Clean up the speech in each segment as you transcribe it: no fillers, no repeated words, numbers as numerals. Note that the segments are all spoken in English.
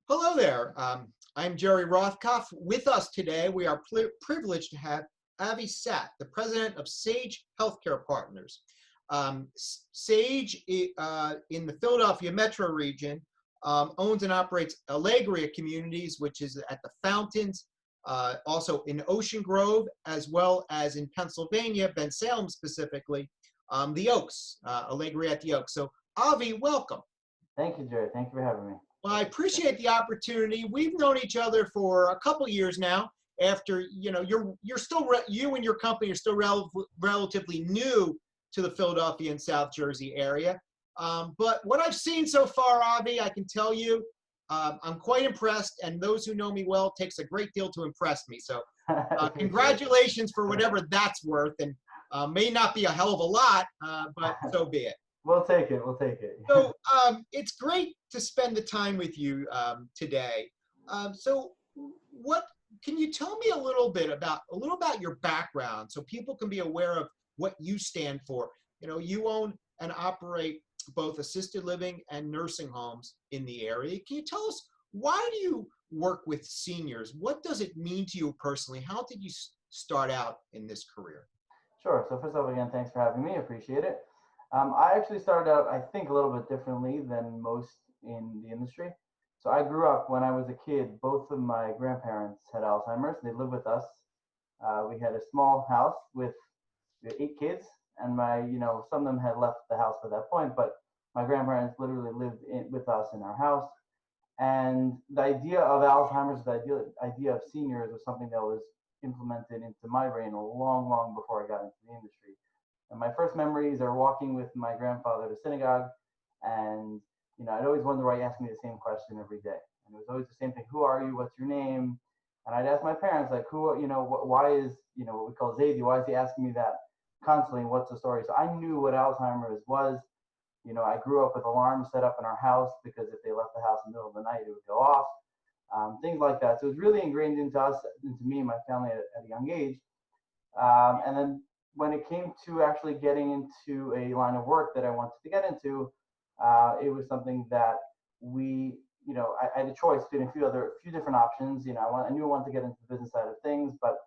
Hello there. I'm Jerry Rothkoff. With us today, we are privileged to have Avi Satt, the president of Sage Healthcare Partners. Sage, in the Philadelphia metro region, owns and operates Allegria communities, which is at the Fountains, also in Ocean Grove, as well as in Pennsylvania, Bensalem specifically, the Oaks, Allegria at the Oaks. So, Avi, welcome. Thank you, Jerry. Thank you for having me. Well, I appreciate the opportunity. We've known each other for a couple years now. After you're still you and your company are still relatively new to the Philadelphia and South Jersey area. But what I've seen so far, Avi, I can tell you, I'm quite impressed. And those who know me well, it takes a great deal to impress me. So, congratulations for whatever that's worth. And may not be a hell of a lot, but so be it. We'll take it. We'll take it. So it's great to spend the time with you today. So what can you tell me a little about your background so people can be aware of what you stand for? You know, you own and operate both assisted living and nursing homes in the area. Can you tell us, why do you work with seniors? What does it mean to you personally? How did you start out in this career? Sure. So first off, again, thanks for having me. I appreciate it. I actually started out, I think, a little bit differently than most in the industry. So I grew up, when I was a kid, both of my grandparents had Alzheimer's. They lived with us. We had a small house with 8 kids, and some of them had left the house at that point, but my grandparents literally lived with us in our house. And the idea of Alzheimer's, the idea of seniors, was something that was implemented into my brain long, long before I got into the industry. And my first memories are walking with my grandfather to synagogue, and I'd always wonder why he asked me the same question every day. And it was always the same thing: who are you? What's your name? And I'd ask my parents, like, why is what we call Zaidi? Why is he asking me that constantly? And what's the story? So I knew what Alzheimer's was. I grew up with alarms set up in our house because if they left the house in the middle of the night, it would go off. Things like that. So it was really ingrained into me and my family at a young age. And then when it came to actually getting into a line of work that I wanted to get into, it was something that I had a choice between a few different options. I knew I wanted to get into the business side of things, but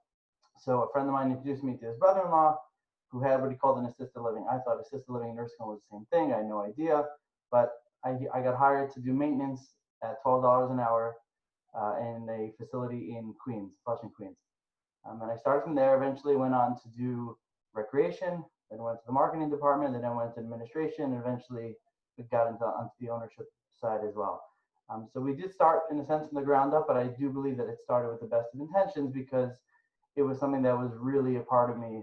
so a friend of mine introduced me to his brother-in-law, who had what he called an assisted living. I thought assisted living and nursing home was the same thing. I had no idea, but I got hired to do maintenance at $12 an hour in a facility in Queens, Flushing, Queens. And I started from there. Eventually went on to do recreation, then went to the marketing department, and then went to administration, and eventually we got onto the ownership side as well. So we did start, in a sense, from the ground up, but I do believe that it started with the best of intentions, because it was something that was really a part of me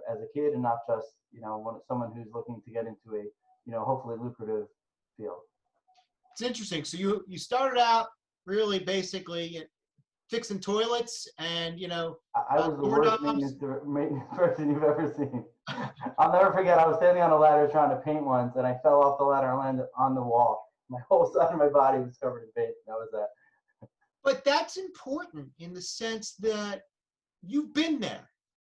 as a kid, and not just someone who's looking to get into a hopefully lucrative field. It's interesting. So you started out really basically fixing toilets, and I was the worst maintenance person you've ever seen. I'll never forget, I was standing on a ladder trying to paint once, and I fell off the ladder and landed on the wall. My whole side of my body was covered in paint. That was that. But that's important in the sense that you've been there.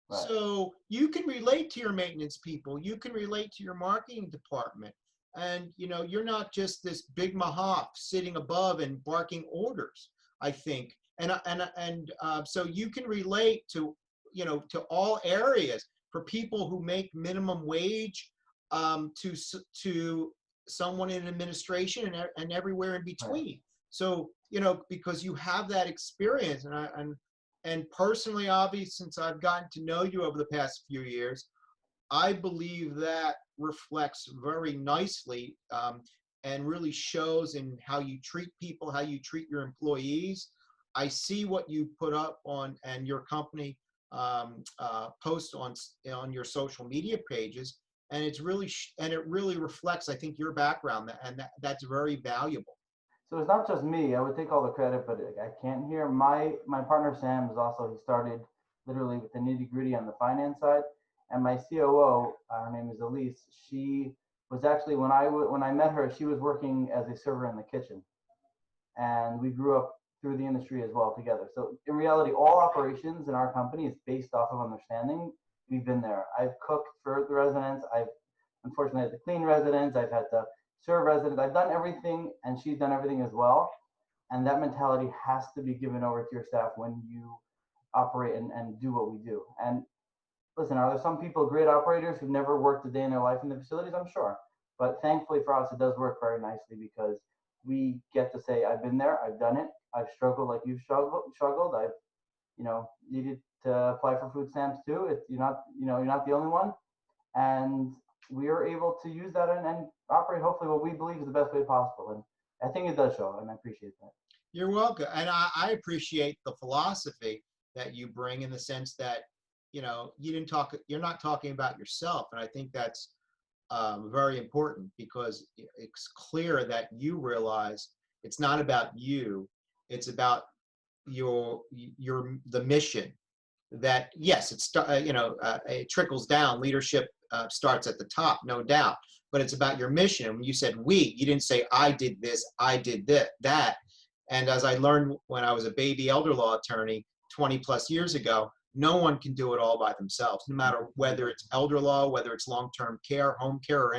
Right. So you can relate to your maintenance people, you can relate to your marketing department, and you're not just this big mahaf sitting above and barking orders, I think. So you can relate to all areas, for people who make minimum wage, to someone in administration and everywhere in between. Right. So because you have that experience, and personally, Avi, since I've gotten to know you over the past few years, I believe that reflects very nicely and really shows in how you treat people, how you treat your employees. I see what you put up on, and your company post on your social media pages, and it really reflects, I think, your background, and that's very valuable. So it's not just me. I would take all the credit, but I can't hear. My partner Sam is also, he started literally with the nitty-gritty on the finance side, and my COO, her name is Elise. She was actually, when I met her, she was working as a server in the kitchen, and we grew up through the industry as well together. So in reality, all operations in our company is based off of understanding. We've been there. I've cooked for the residents. I've unfortunately had to clean residents. I've had to serve residents. I've done everything, and she's done everything as well. And that mentality has to be given over to your staff when you operate and do what we do. And listen, are there some people, great operators, who've never worked a day in their life in the facilities? I'm sure. But thankfully for us, it does work very nicely because we get to say, I've been there, I've done it, I've struggled like you've struggled. I've, needed to apply for food stamps too. You're not the only one. And we are able to use that and operate hopefully what we believe is the best way possible. And I think it does show, and I appreciate that. You're welcome. And I appreciate the philosophy that you bring in the sense that, you're not talking about yourself. And I think that's very important because it's clear that you realize it's not about you. It's about the mission that, yes, it trickles down. Leadership starts at the top, no doubt, but it's about your mission. And when you said you didn't say I did this, I did that. And as I learned when I was a baby elder law attorney 20 plus years ago, no one can do it all by themselves, no matter whether it's elder law, whether it's long-term care, home care,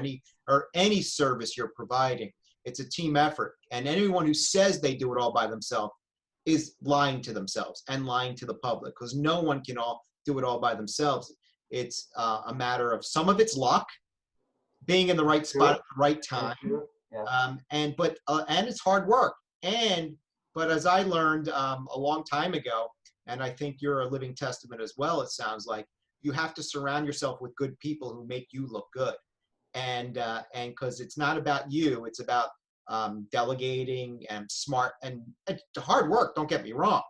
or any service you're providing. It's a team effort. And anyone who says they do it all by themselves is lying to themselves and lying to the public, because no one can do it all by themselves. It's a matter of, some of it's luck, being in the right spot at the right time, Yeah. and it's hard work. But as I learned a long time ago, and I think you're a living testament as well, it sounds like, you have to surround yourself with good people who make you look good. And because it's not about you, it's about delegating and smart and hard work, don't get me wrong,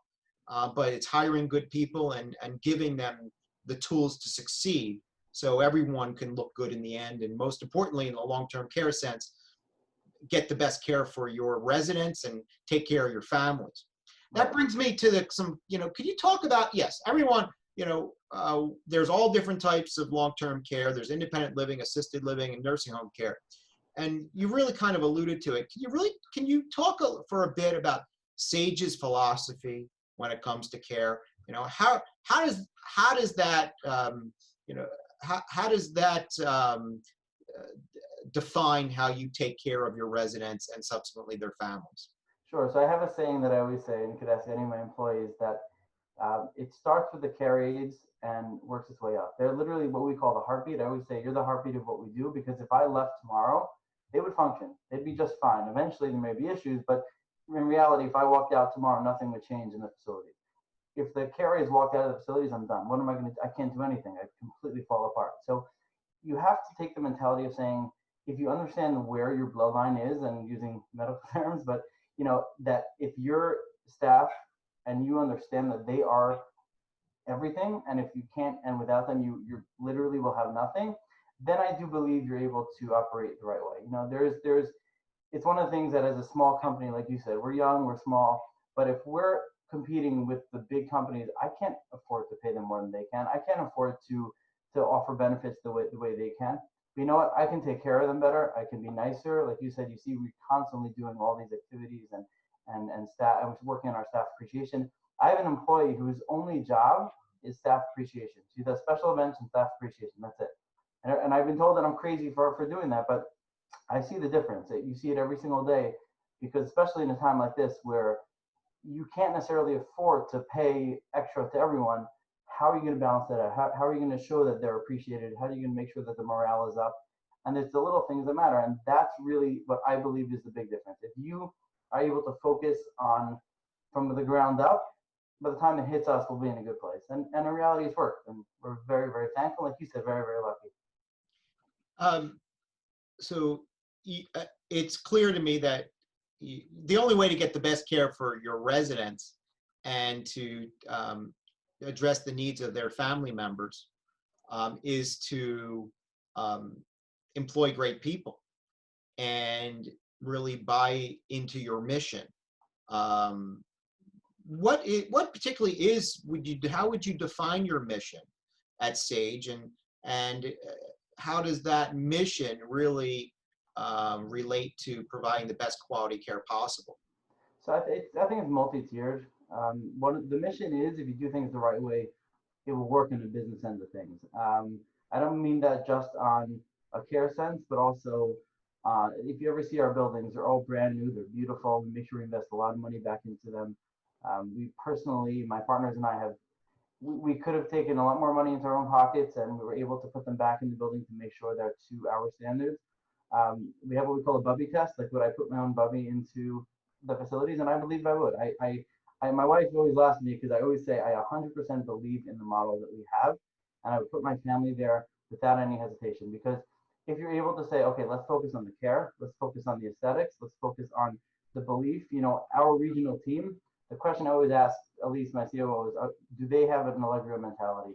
but it's hiring good people and giving them the tools to succeed so everyone can look good in the end. And most importantly, in the long-term care sense, get the best care for your residents and take care of your families. That brings me to could you talk about, yes, everyone, there's all different types of long-term care. There's independent living, assisted living, and nursing home care. And you really kind of alluded to it. Can you talk for a bit about SAGE's philosophy when it comes to care? How does that define how you take care of your residents and subsequently their families? Sure. So I have a saying that I always say, and you could ask any of my employees, that it starts with the care aides and works its way up. They're literally what we call the heartbeat. I always say, you're the heartbeat of what we do, because if I left tomorrow, they would function. They'd be just fine. Eventually, there may be issues, but in reality, if I walked out tomorrow, nothing would change in the facility. If the care aides walked out of the facilities, I'm done. What am I going to do? I can't do anything. I completely fall apart. So you have to take the mentality of saying, if you understand where your bloodline is, and using medical terms, but that if your staff and you understand that they are everything, and if you can't, and without them, you literally will have nothing, then I do believe you're able to operate the right way. It's one of the things that, as a small company, like you said, we're young, we're small, but if we're competing with the big companies, I can't afford to pay them more than they can. I can't afford to offer benefits the way they can. But you know what? I can take care of them better. I can be nicer. Like you said, you see, we're constantly doing all these activities and staff. I was working on our staff appreciation. I have an employee whose only job is staff appreciation. She does special events and staff appreciation. That's it. And I've been told that I'm crazy for doing that, but I see the difference. You see it every single day, because especially in a time like this where you can't necessarily afford to pay extra to everyone, how are you going to balance that out? How are you going to show that they're appreciated? How are you going to make sure that the morale is up? And it's the little things that matter. And that's really what I believe is the big difference. If you are able to focus on from the ground up, by the time it hits us, we'll be in a good place. And in reality, it's worked. And we're very, very thankful. Like you said, very, very lucky. So it's clear to me that the only way to get the best care for your residents and to address the needs of their family members is to employ great people and really buy into your mission. What particularly how would you define your mission at SAGE, and how does that mission really relate to providing the best quality care possible? So I think it's multi-tiered. The mission is, if you do things the right way, it will work in the business end of things. I don't mean that just on a care sense, but also If you ever see our buildings, they're all brand new. They're beautiful. We make sure we invest a lot of money back into them. We personally, my partners and I have, we could have taken a lot more money into our own pockets, and we were able to put them back in the building to make sure they're to our standards. We have what we call a bubby test. Like, would I put my own bubby into the facilities? And I believe I would. My wife always laughs at me because I always say I 100% believe in the model that we have, and I would put my family there without any hesitation. Because if you're able to say, okay, let's focus on the care, let's focus on the aesthetics, let's focus on the belief. Our regional team, the question I always ask Elise, my COO, is, do they have an Allegria mentality?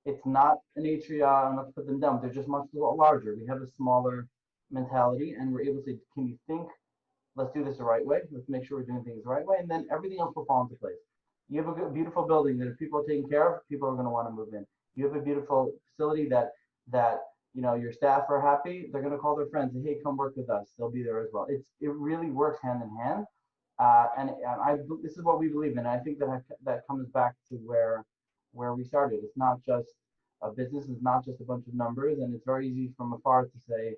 It's not an Atria, and let's put them down. They're just much larger. We have a smaller mentality, and we're able to say, can you think, let's do this the right way. Let's make sure we're doing things the right way, and then everything else will fall into place. You have a good, beautiful building that if people are taking care of, people are going to want to move in. You have a beautiful facility that your staff are happy. They're going to call their friends and, hey, come work with us. They'll be there as well. It really works hand in hand, and this is what we believe in. I think that comes back to where we started. It's not just a business. It's not just a bunch of numbers, and it's very easy from afar to say,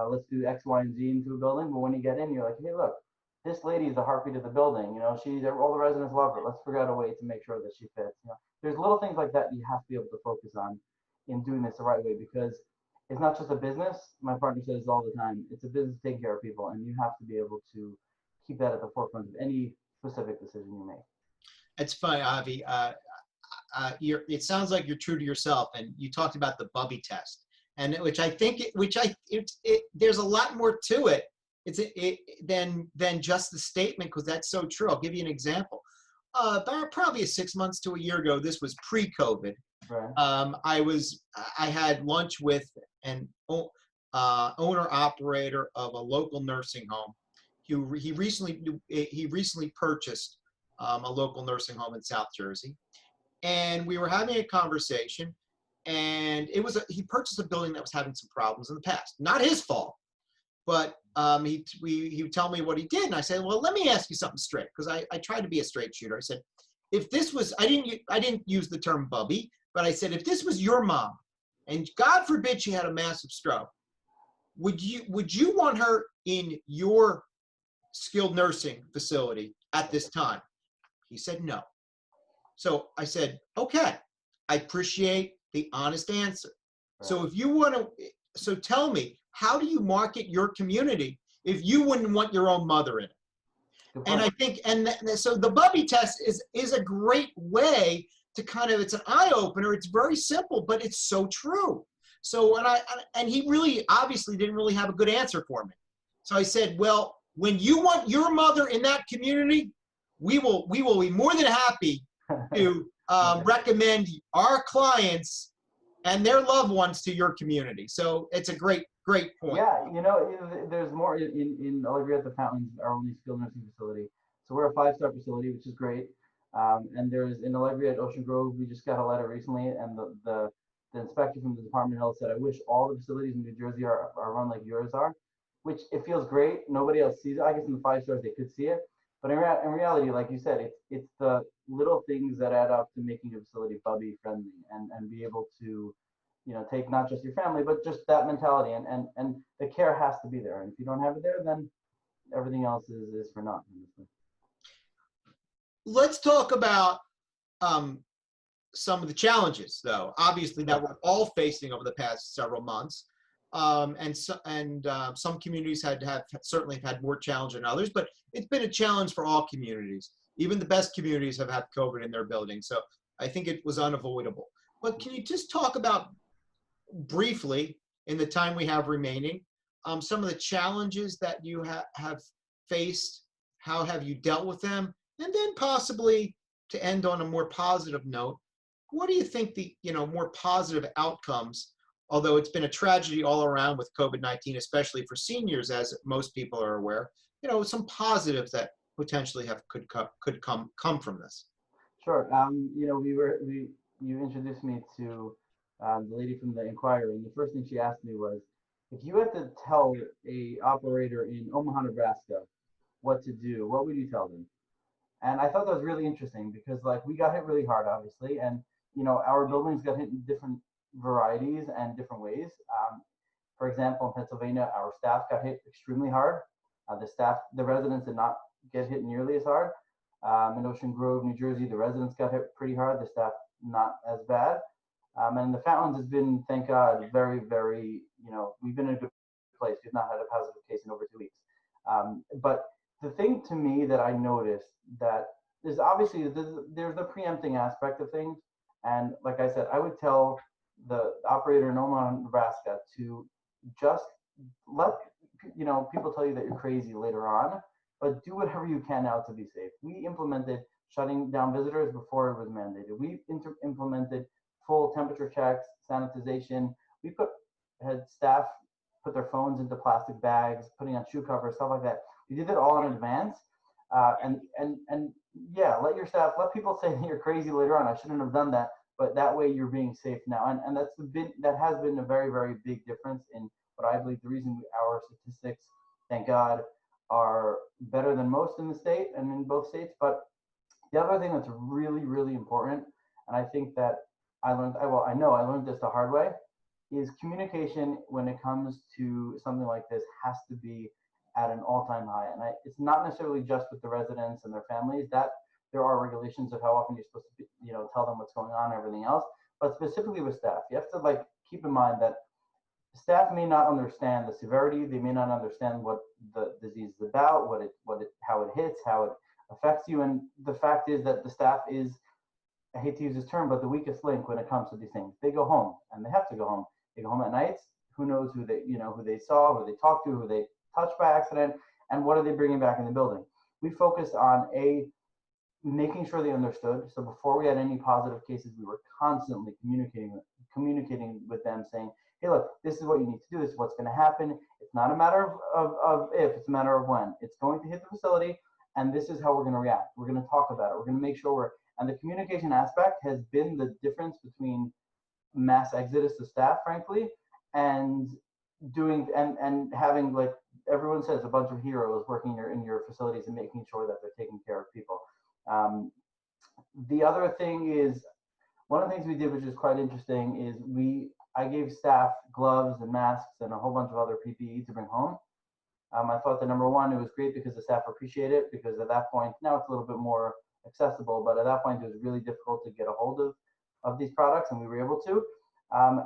let's do X, Y, and Z into a building. But when you get in, you're like, hey, look, this lady is the heartbeat of the building. All the residents love her. Let's figure out a way to make sure that she fits. There's little things like that you have to be able to focus on in doing this the right way, because it's not just a business. My partner says all the time, it's a business to take care of people, and you have to be able to keep that at the forefront of any specific decision you make. It's funny, Avi. It sounds like you're true to yourself, and you talked about the Bubby test, and there's a lot more to it. Than just the statement, because that's so true. I'll give you an example. About probably 6 months to a year ago, this was pre-COVID. Right. I had lunch with an owner operator of a local nursing home. He recently purchased a local nursing home in South Jersey, and we were having a conversation. And he purchased a building that was having some problems in the past. Not his fault, but he would tell me what he did, and I said, well, let me ask you something straight, because I tried to be a straight shooter. I said, if this was, I didn't use the term Bubby, but I said, if this was your mom, and God forbid she had a massive stroke, would you want her in your skilled nursing facility at this time? He said no. So I said, okay, I appreciate the honest answer. Right. So if you want to, so tell me, how do you market your community if you wouldn't want your own mother in it? And I think, so the Bubby test is a great way to it's an eye opener. It's very simple, but it's so true. So, and he really obviously didn't really have a good answer for me. So I said, well, when you want your mother in that community, we will be more than happy to recommend our clients and their loved ones to your community. So it's a great point. Yeah, there's more in Allegria at the Fountains, our only skilled nursing facility. So we're a 5-star facility, which is great. And there's in Allegria at Ocean Grove, we just got a letter recently, and the inspector from the Department of Health said, I wish all the facilities in New Jersey are run like yours are, which it feels great. Nobody else sees it. I guess in the 5 stars they could see it. But in reality, like you said, it's the little things that add up to making a facility Bubby friendly and be able to take not just your family, but just that mentality, and the care has to be there. And if you don't have it there, then everything else is for naught. Let's talk about some of the challenges, though, obviously, that we're all facing over the past several months. Some communities certainly had more challenge than others, but it's been a challenge for all communities. Even the best communities have had COVID in their buildings. So I think it was unavoidable. But can you just talk about briefly, in the time we have remaining, some of the challenges that you have faced? How have you dealt with them? And then possibly, to end on a more positive note, what do you think the more positive outcomes, although it's been a tragedy all around with COVID-19, especially for seniors, as most people are aware, some positives that potentially could come from this? Sure. You introduced me to the lady from the Inquirer, and the first thing she asked me was, if you had to tell a operator in Omaha, Nebraska, what to do, what would you tell them? And I thought that was really interesting, because we got hit really hard, obviously, and our buildings got hit in different varieties and different ways. For example, in Pennsylvania, our staff got hit extremely hard. The residents did not get hit nearly as hard. In Ocean Grove, New Jersey, the residents got hit pretty hard. The staff not as bad. And the Fountains has been, thank God, very, very, we've been in a good place. We've not had a positive case in over 2 weeks. But the thing to me that I noticed that is obviously there's the preempting aspect of things. And like I said, I would tell the operator in Omaha, Nebraska to just let people tell you that you're crazy later on, but do whatever you can now to be safe. We implemented shutting down visitors before it was mandated. We implemented full temperature checks, sanitization. We had staff put their phones into plastic bags, putting on shoe covers, stuff like that. We did it all in advance. And yeah, let people say that you're crazy later on. I shouldn't have done that, but that way you're being safe now. And that has been a very, very big difference in what I believe the reason our statistics, thank God, are better than most in the state and in both states. But the other thing that's really, really important, and I think that I know I learned this the hard way, is communication when it comes to something like this has to be at an all-time high. And it's not necessarily just with the residents and their families, that there are regulations of how often you're supposed to tell them what's going on and everything else, but specifically with staff, you have to keep in mind that staff may not understand the severity, they may not understand what the disease is about, how it hits, how it affects you. And the fact is that the staff is, I hate to use this term, but the weakest link when it comes to these things. They go home and they have to go home. They go home at nights. Who knows who they saw, who they talked to, who they touched by accident, and what are they bringing back in the building? We focused on making sure they understood. So before we had any positive cases, we were constantly communicating with them, saying, hey, look, this is what you need to do. This is what's going to happen. It's not a matter of if, it's a matter of when. It's going to hit the facility, and this is how we're going to react. We're going to talk about it. We're going to make sure and the communication aspect has been the difference between mass exodus of staff, frankly, and having, like everyone says, a bunch of heroes working in your facilities and making sure that they're taking care of people. The other thing is, one of the things we did, which is quite interesting, is I gave staff gloves and masks and a whole bunch of other PPE to bring home. I thought that number one, it was great because the staff appreciate it, because at that point, now it's a little bit more accessible, but at that point it was really difficult to get a hold of these products, and we were able to.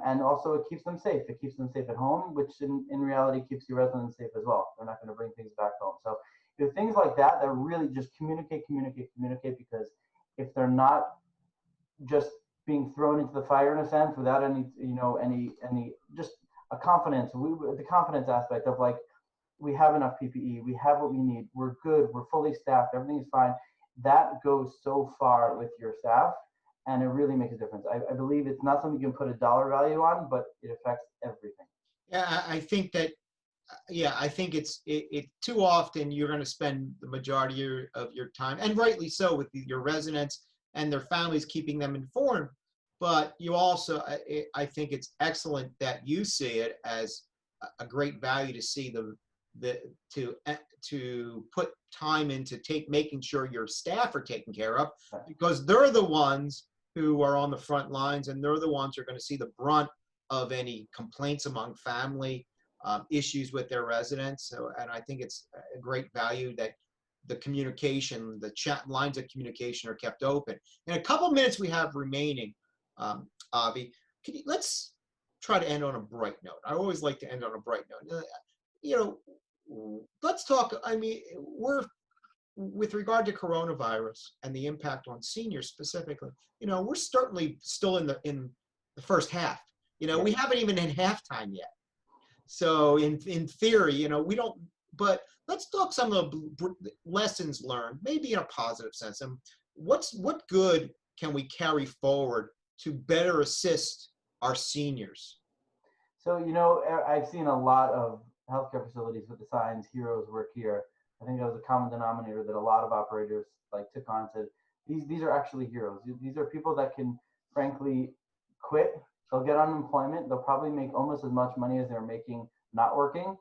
And also it keeps them safe. It keeps them safe at home, which in reality keeps your residents safe as well. They're not going to bring things back home. So things like that really just communicate, because if they're not just being thrown into the fire in a sense without any just a confidence, the confidence aspect of we have enough PPE, we have what we need, we're good, we're fully staffed, everything is fine. That goes so far with your staff, and it really makes a difference. I believe it's not something you can put a dollar value on, but it affects everything. Yeah, I think that. Yeah, I think it's too often you're going to spend the majority of your time, and rightly so, with your residents and their families, keeping them informed. But you also, I think it's excellent that you see it as a great value to see to put time into making sure your staff are taken care of, because they're the ones who are on the front lines, and they're the ones who are going to see the brunt of any complaints among family, issues with their residents. So, and I think it's a great value that the communication, the chat lines of communication are kept open. In a couple minutes we have remaining, Avi, let's try to end on a bright note. I always like to end on a bright note. Let's talk, with regard to coronavirus and the impact on seniors specifically, we're certainly still in the first half. We haven't even hit halftime yet. So in theory, we don't, but let's talk some of the lessons learned, maybe in a positive sense. And what good can we carry forward to better assist our seniors? So, I've seen a lot of healthcare facilities with the signs, heroes work here. I think that was a common denominator that a lot of operators took on, said, these are actually heroes. These are people that can, frankly, quit. They'll get unemployment. They'll probably make almost as much money as they're making not working.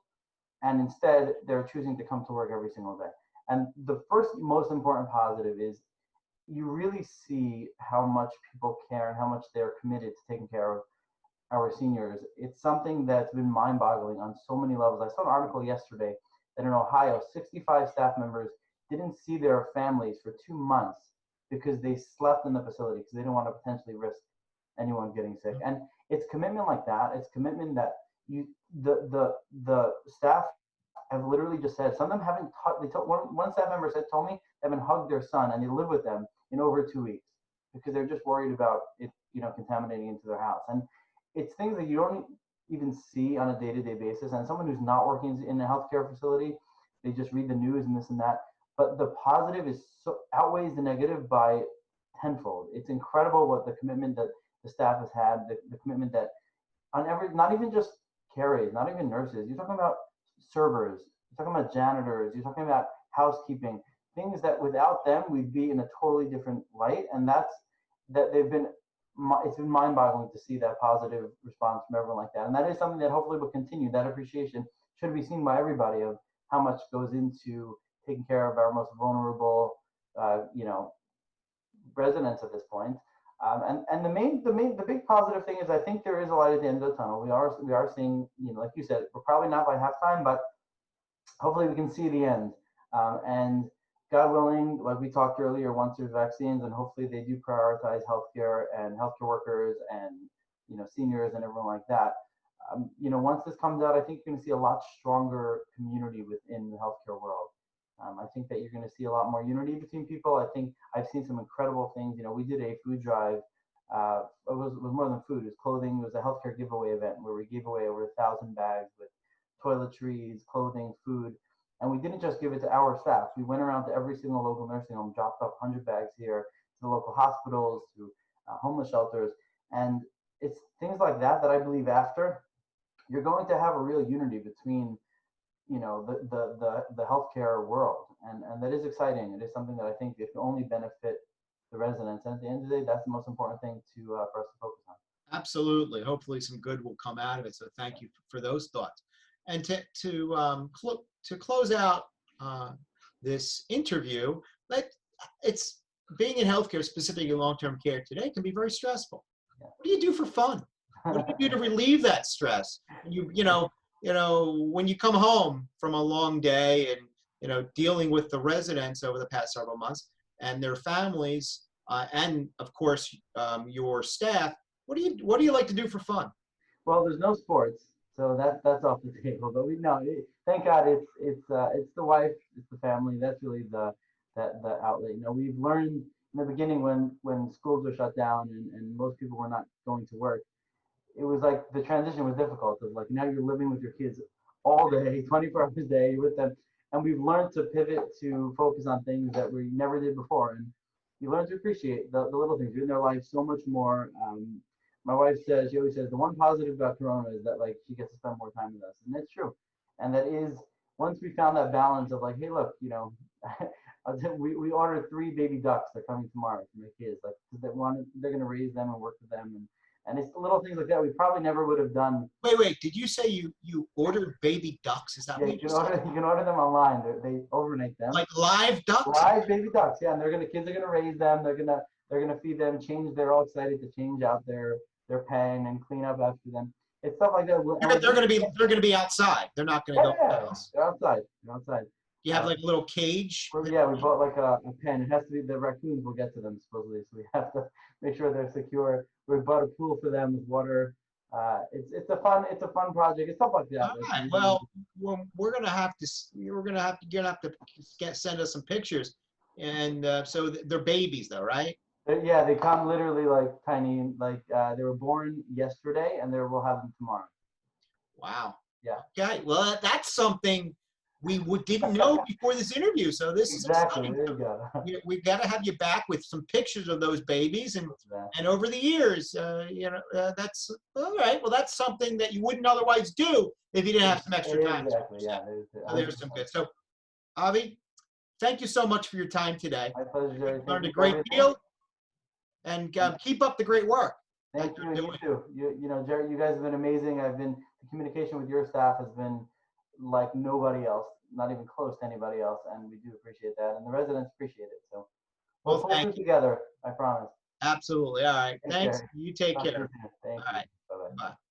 And instead, they're choosing to come to work every single day. And the first most important positive is you really see how much people care and how much they're committed to taking care of our seniors, it's something that's been mind-boggling on so many levels. I saw an article yesterday that in Ohio, 65 staff members didn't see their families for 2 months because they slept in the facility because they didn't want to potentially risk anyone getting sick. And it's commitment like that. It's commitment that the staff have literally just said, some of them haven't, one staff member told me they haven't hugged their son and they live with them in over 2 weeks because they're just worried about it, contaminating into their house. And it's things that you don't even see on a day-to-day basis. And someone who's not working in a healthcare facility, they just read the news and this and that. But the positive outweighs the negative by tenfold. It's incredible what the commitment that the staff has had, the commitment that on not even just carriers, not even nurses. You're talking about servers, you're talking about janitors, you're talking about housekeeping, things that without them we'd be in a totally different light. And it's been mind-boggling to see that positive response from everyone like that. And that is something that hopefully will continue. That appreciation should be seen by everybody of how much goes into taking care of our most vulnerable, residents at this point. And the big positive thing is I think there is a light at the end of the tunnel. We are seeing, like you said, we're probably not by halftime, but hopefully we can see the end. And God willing, like we talked earlier, once there's vaccines, and hopefully they do prioritize healthcare and healthcare workers and seniors and everyone like that. Once this comes out, I think you're going to see a lot stronger community within the healthcare world. I think that you're going to see a lot more unity between people. I think I've seen some incredible things. We did a food drive. It was more than food. It was clothing. It was a healthcare giveaway event where we gave away over 1,000 bags with toiletries, clothing, food. And we didn't just give it to our staff. We went around to every single local nursing home, dropped off 100 bags here to the local hospitals, to homeless shelters. And it's things like that I believe after, you're going to have a real unity between the healthcare world, and that is exciting. It is something that I think it can only benefit the residents, and at the end of the day, that's the most important thing for us to focus on. Absolutely. Hopefully, some good will come out of it. So, thank you for those thoughts. And to close out this interview, it's being in healthcare, specifically long-term care today, can be very stressful. Yeah. What do you do for fun? What do you do to relieve that stress? When you come home from a long day and, dealing with the residents over the past several months and their families, and of course, your staff, what do you like to do for fun? Well, there's no sports, so that's off the table, but thank God it's the wife, it's the family. That's really the outlet. We've learned in the beginning when schools were shut down and most people were not going to work, it was like the transition was difficult. It's like now you're living with your kids all day, 24 hours a day, you're with them. And we've learned to pivot to focus on things that we never did before. And you learn to appreciate the little things. You're in their life so much more. My wife she always says, the one positive about Corona is that she gets to spend more time with us. And that's true. And that is, once we found that balance of hey, look, we ordered 3 baby ducks. They're coming tomorrow for my kids. They're going to raise them and work with them. And it's the little things like that we probably never would have done. Wait, did you say you ordered baby ducks? Is that what you said? You can order them online. They overnight them. Like live ducks? Live baby ducks, yeah. And kids are gonna raise them. They're gonna feed them, they're all excited to change out their pen and clean up after them. It's stuff like that. They're gonna be outside. They're not gonna go in the house. They're outside. You have a little cage? Yeah, we bought a pen. It has to be, the raccoons will get to them supposedly, so we have to make sure they're secure. We bought a pool for them with water. It's a fun project. It's stuff like that. All right. Well, you're gonna have to send us some pictures, and so they're babies though, right? Yeah, they come literally tiny. They were born yesterday, and we'll have them tomorrow. Wow. Yeah. Okay. Well, that's something we didn't know before this interview. So this is exciting. There you go. We've got to have you back with some pictures of those babies, and over the years, that's all right. Well, that's something that you wouldn't otherwise do if you didn't have some extra time. Exactly. Yeah. There's some good. So, Avi, thank you so much for your time today. My pleasure. Learned a great deal, and keep up the great work. Thank you, and you too. Jerold, you guys have been amazing. The communication with your staff has been like nobody else, not even close to anybody else, and we do appreciate that, and the residents appreciate it. So we'll pull through together, I promise. Absolutely. All right. Thanks. You take care. Thank you. All right. Bye-bye. Bye-bye. Bye.